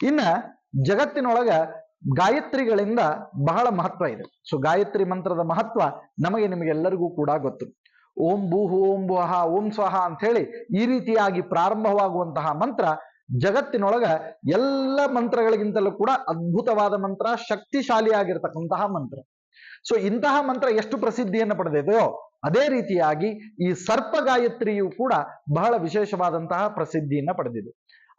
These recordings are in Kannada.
ಇನ್ನ ಜಗತ್ತಿನೊಳಗ ಗಾಯತ್ರಿಗಳಿಂದ ಬಹಳ ಮಹತ್ವ ಇದೆ. ಸೊ ಗಾಯತ್ರಿ ಮಂತ್ರದ ಮಹತ್ವ ನಿಮಗೆಲ್ಲರಿಗೂ ಕೂಡ ಗೊತ್ತು. ಓಂ ಭೂಹು ಓಂ ಭುವಃ ಓಂ ಸ್ವಹ ಅಂತ ಹೇಳಿ ಈ ರೀತಿಯಾಗಿ ಪ್ರಾರಂಭವಾಗುವಂತಹ ಮಂತ್ರ ಜಗತ್ತಿನೊಳಗ ಎಲ್ಲ ಮಂತ್ರಗಳಿಗಿಂತಲೂ ಕೂಡ ಅದ್ಭುತವಾದ ಮಂತ್ರ, ಶಕ್ತಿಶಾಲಿಯಾಗಿರ್ತಕ್ಕಂತಹ ಮಂತ್ರ. ಸೊ ಇಂತಹ ಮಂತ್ರ ಎಷ್ಟು ಪ್ರಸಿದ್ಧಿಯನ್ನು ಪಡೆದಿದೆಯೋ ಅದೇ ರೀತಿಯಾಗಿ ಈ ಸರ್ಪ ಗಾಯತ್ರಿಯು ಕೂಡ ಬಹಳ ವಿಶೇಷವಾದಂತಹ ಪ್ರಸಿದ್ಧಿಯನ್ನ ಪಡೆದಿದೆ.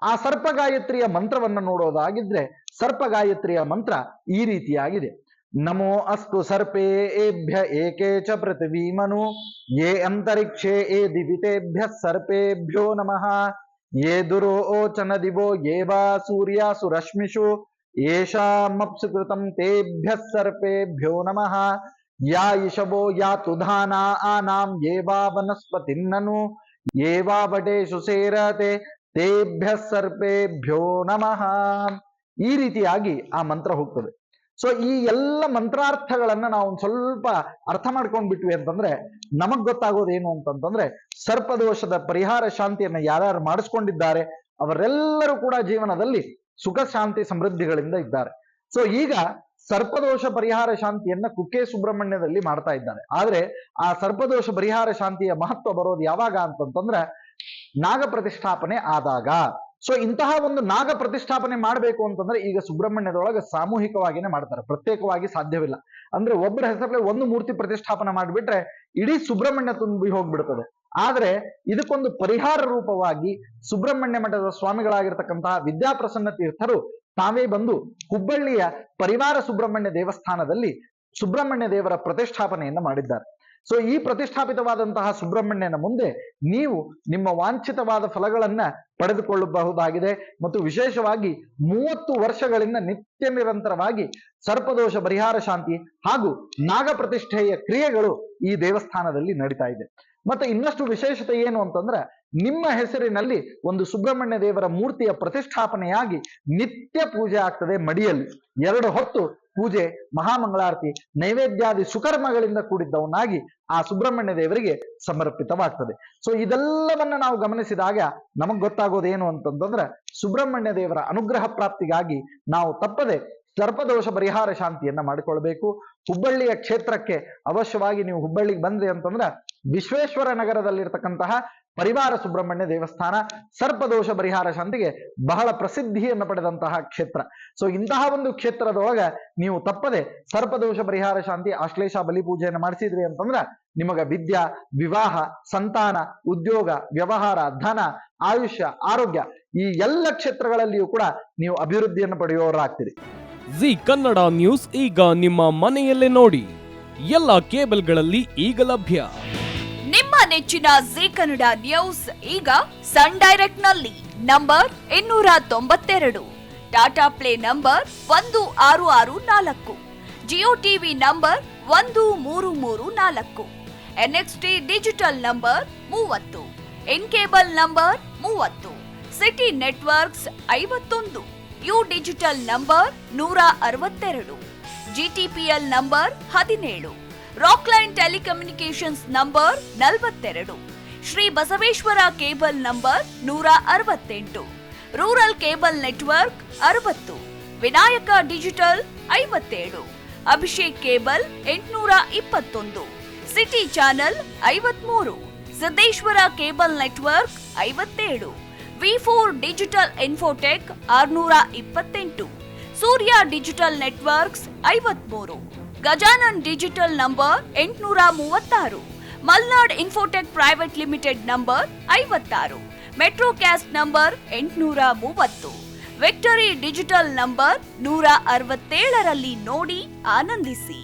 ಆ ಸರ್ಪ ಗಾಯತ್ರಿಯ ಮಂತ್ರವನ್ನು ನೋಡೋದಾಗಿದ್ರೆ ಸರ್ಪ ಗಾಯತ್ರಿಯ ಮಂತ್ರ ಈ ರೀತಿಯಾಗಿದೆ. ನಮೋ ಅಸ್ತು ಸರ್ಪೇಭ್ಯ ಏಕೆ ಚ ಪೃಥ್ವೀಮನು ಯೇ ಅಂತರಿಕ್ಷೇ ಏ ದಿವಿತೇಭ್ಯ ಸರ್ಪೇಭ್ಯೋ ನಮಃ ಯೇ ದುರೋಚನ ದಿವೋ ಯೇ ವಾ ಸೂರ್ಯಾಸು ರಶ್ಮಿಷು ಯೇಷಾಮಪ್ಸು ಕೃತಂ ತೇಭ್ಯ ಸರ್ಪೇಭ್ಯೋ ನಮಃ ಯಾ ಇಷವೋ ಯಾ ತುಧಾನಾ ಆನಾಂ ಯೇ ವಾ ವನಸ್ಪತಿನ್ನನು ಯೇ ವಾ ವಟೇಷು ಸೇರತೆ ತೇಭ್ಯ ಸರ್ಪೇಭ್ಯೋ ನಮಃ. ಈ ರೀತಿಯಾಗಿ ಆ ಮಂತ್ರ ಹೋಗ್ತದೆ. ಸೊ ಈ ಎಲ್ಲ ಮಂತ್ರಾರ್ಥಗಳನ್ನ ನಾವು ಒಂದು ಸ್ವಲ್ಪ ಅರ್ಥ ಮಾಡ್ಕೊಂಡ್ಬಿಟ್ವಿ ಅಂತಂದ್ರೆ ನಮಗ್ ಗೊತ್ತಾಗೋದು ಏನು ಅಂತಂತಂದ್ರೆ ಸರ್ಪದೋಷದ ಪರಿಹಾರ ಶಾಂತಿಯನ್ನ ಯಾರ್ಯಾರು ಮಾಡಿಸ್ಕೊಂಡಿದ್ದಾರೆ ಅವರೆಲ್ಲರೂ ಕೂಡ ಜೀವನದಲ್ಲಿ ಸುಖ ಶಾಂತಿ ಸಮೃದ್ಧಿಗಳಿಂದ ಇದ್ದಾರೆ. ಸೊ ಈಗ ಸರ್ಪದೋಷ ಪರಿಹಾರ ಶಾಂತಿಯನ್ನ ಕುಕ್ಕೆ ಸುಬ್ರಹ್ಮಣ್ಯದಲ್ಲಿ ಮಾಡ್ತಾ ಇದ್ದಾರೆ. ಆದ್ರೆ ಆ ಸರ್ಪದೋಷ ಪರಿಹಾರ ಶಾಂತಿಯ ಮಹತ್ವ ಬರೋದು ಯಾವಾಗ ಅಂತಂತಂದ್ರೆ ನಾಗ ಪ್ರತಿಷ್ಠಾಪನೆ ಆದಾಗ. ಸೊ ಇಂತಹ ಒಂದು ನಾಗ ಪ್ರತಿಷ್ಠಾಪನೆ ಮಾಡಬೇಕು ಅಂತಂದ್ರೆ ಈಗ ಸುಬ್ರಹ್ಮಣ್ಯದೊಳಗೆ ಸಾಮೂಹಿಕವಾಗಿನೇ ಮಾಡ್ತಾರೆ, ಪ್ರತ್ಯೇಕವಾಗಿ ಸಾಧ್ಯವಿಲ್ಲ. ಅಂದ್ರೆ ಒಬ್ಬರ ಹೆಸರಲ್ಲಿ ಒಂದು ಮೂರ್ತಿ ಪ್ರತಿಷ್ಠಾಪನೆ ಮಾಡಿಬಿಟ್ರೆ ಇಡೀ ಸುಬ್ರಹ್ಮಣ್ಯ ತುಂಬಿ ಹೋಗ್ಬಿಡ್ತದೆ. ಆದ್ರೆ ಇದಕ್ಕೊಂದು ಪರಿಹಾರ ರೂಪವಾಗಿ ಸುಬ್ರಹ್ಮಣ್ಯ ಮಠದ ಸ್ವಾಮಿಗಳಾಗಿರ್ತಕ್ಕಂತಹ ವಿದ್ಯಾಪ್ರಸನ್ನ ತೀರ್ಥರು ತಾವೇ ಬಂದು ಹುಬ್ಬಳ್ಳಿಯ ಪರಿವಾರ ಸುಬ್ರಹ್ಮಣ್ಯ ದೇವಸ್ಥಾನದಲ್ಲಿ ಸುಬ್ರಹ್ಮಣ್ಯ ದೇವರ ಪ್ರತಿಷ್ಠಾಪನೆಯನ್ನು ಮಾಡಿದ್ದಾರೆ. ಸೊ ಈ ಪ್ರತಿಷ್ಠಾಪಿತವಾದಂತಹ ಸುಬ್ರಹ್ಮಣ್ಯನ ಮುಂದೆ ನೀವು ನಿಮ್ಮ ವಾಂಛಿತವಾದ ಫಲಗಳನ್ನ ಪಡೆದುಕೊಳ್ಳಬಹುದಾಗಿದೆ. ಮತ್ತು ವಿಶೇಷವಾಗಿ 30 ವರ್ಷಗಳಿಂದ ನಿತ್ಯ ನಿರಂತರವಾಗಿ ಸರ್ಪದೋಷ ಪರಿಹಾರ ಶಾಂತಿ ಹಾಗೂ ನಾಗ ಪ್ರತಿಷ್ಠೆಯ ಕ್ರಿಯೆಗಳು ಈ ದೇವಸ್ಥಾನದಲ್ಲಿ ನಡೀತಾ ಇದೆ. ಮತ್ತೆ ಇನ್ನಷ್ಟು ವಿಶೇಷತೆ ಏನು ಅಂತಂದ್ರೆ ನಿಮ್ಮ ಹೆಸರಿನಲ್ಲಿ ಒಂದು ಸುಬ್ರಹ್ಮಣ್ಯ ದೇವರ ಮೂರ್ತಿಯ ಪ್ರತಿಷ್ಠಾಪನೆಯಾಗಿ ನಿತ್ಯ ಪೂಜೆ ಆಗ್ತದೆ. ಮಡಿಯಲ್ಲಿ 2 ಹೊತ್ತು ಪೂಜೆ, ಮಹಾಮಂಗಳಾರತಿ, ನೈವೇದ್ಯಾದಿ ಸುಕರ್ಮಗಳಿಂದ ಕೂಡಿದ್ದವನಾಗಿ ಆ ಸುಬ್ರಹ್ಮಣ್ಯ ದೇವರಿಗೆ ಸಮರ್ಪಿತವಾಗ್ತದೆ. ಸೊ ಇದೆಲ್ಲವನ್ನ ನಾವು ಗಮನಿಸಿದಾಗ ನಮಗ್ ಗೊತ್ತಾಗೋದೇನು ಅಂತಂದ್ರೆ ಸುಬ್ರಹ್ಮಣ್ಯ ದೇವರ ಅನುಗ್ರಹ ಪ್ರಾಪ್ತಿಗಾಗಿ ನಾವು ತಪ್ಪದೆ ಸರ್ಪದೋಷ ಪರಿಹಾರ ಶಾಂತಿಯನ್ನ ಮಾಡಿಕೊಳ್ಬೇಕು. ಹುಬ್ಬಳ್ಳಿಯ ಕ್ಷೇತ್ರಕ್ಕೆ ಅವಶ್ಯವಾಗಿ ನೀವು ಹುಬ್ಬಳ್ಳಿಗೆ ಬಂದ್ರಿ ಅಂತಂದ್ರೆ ವಿಶ್ವೇಶ್ವರ ನಗರದಲ್ಲಿರ್ತಕ್ಕಂತಹ ಪರಿವಾರ ಸುಬ್ರಹ್ಮಣ್ಯ ದೇವಸ್ಥಾನ ಸರ್ಪದೋಷ ಪರಿಹಾರ ಶಾಂತಿಗೆ ಬಹಳ ಪ್ರಸಿದ್ಧಿಯನ್ನು ಪಡೆದಂತಹ ಕ್ಷೇತ್ರ. ಸೊ ಇಂತಹ ಒಂದು ಕ್ಷೇತ್ರದೊಳಗ ನೀವು ತಪ್ಪದೆ ಸರ್ಪದೋಷ ಪರಿಹಾರ ಶಾಂತಿ ಆಶ್ಲೇಷ ಬಲಿ ಪೂಜೆಯನ್ನು ಮಾಡಿಸಿದ್ರಿ ಅಂತಂದ್ರ ನಿಮಗ ವಿದ್ಯಾ, ವಿವಾಹ, ಸಂತಾನ, ಉದ್ಯೋಗ, ವ್ಯವಹಾರ, ಧನ, ಆಯುಷ್ಯ, ಆರೋಗ್ಯ ಈ ಎಲ್ಲ ಕ್ಷೇತ್ರಗಳಲ್ಲಿಯೂ ಕೂಡ ನೀವು ಅಭಿವೃದ್ಧಿಯನ್ನು ಪಡೆಯುವವರಾಗ್ತೀರಿ. ಜಿ ಕನ್ನಡ ನ್ಯೂಸ್ ಈಗ ನಿಮ್ಮ ಮನೆಯಲ್ಲೇ ನೋಡಿ. ಎಲ್ಲ ಕೇಬಲ್ಗಳಲ್ಲಿ ಈಗ ಲಭ್ಯ. ನಿಮ್ಮ ನೆಚ್ಚಿನ ಜಿ ಕನ್ನಡ ನ್ಯೂಸ್ ಈಗ ಸನ್ ಡೈರೆಕ್ಟ್ ನಲ್ಲಿ number 292, Tata play number 1664, Jio TV number 1334, NXT digital number 30, in cable number 30, city networks 51, U digital number 162, GTPL number 17, Rockline telecommunications number 42, Shri Basaveshwara cable number 168, rural cable network 60, Vinayaka digital 57, Abhishek cable 821, city channel 53, Siddeshwara cable network 57, ವಿ4 digital infotech 628, Surya digital networks 53, Gajanan digital number 836, Malnad infotech private limited number 56, metrocast number 830, victory digital number 167ರಲ್ಲಿ ನೋಡಿ ಆನಂದಿಸಿ.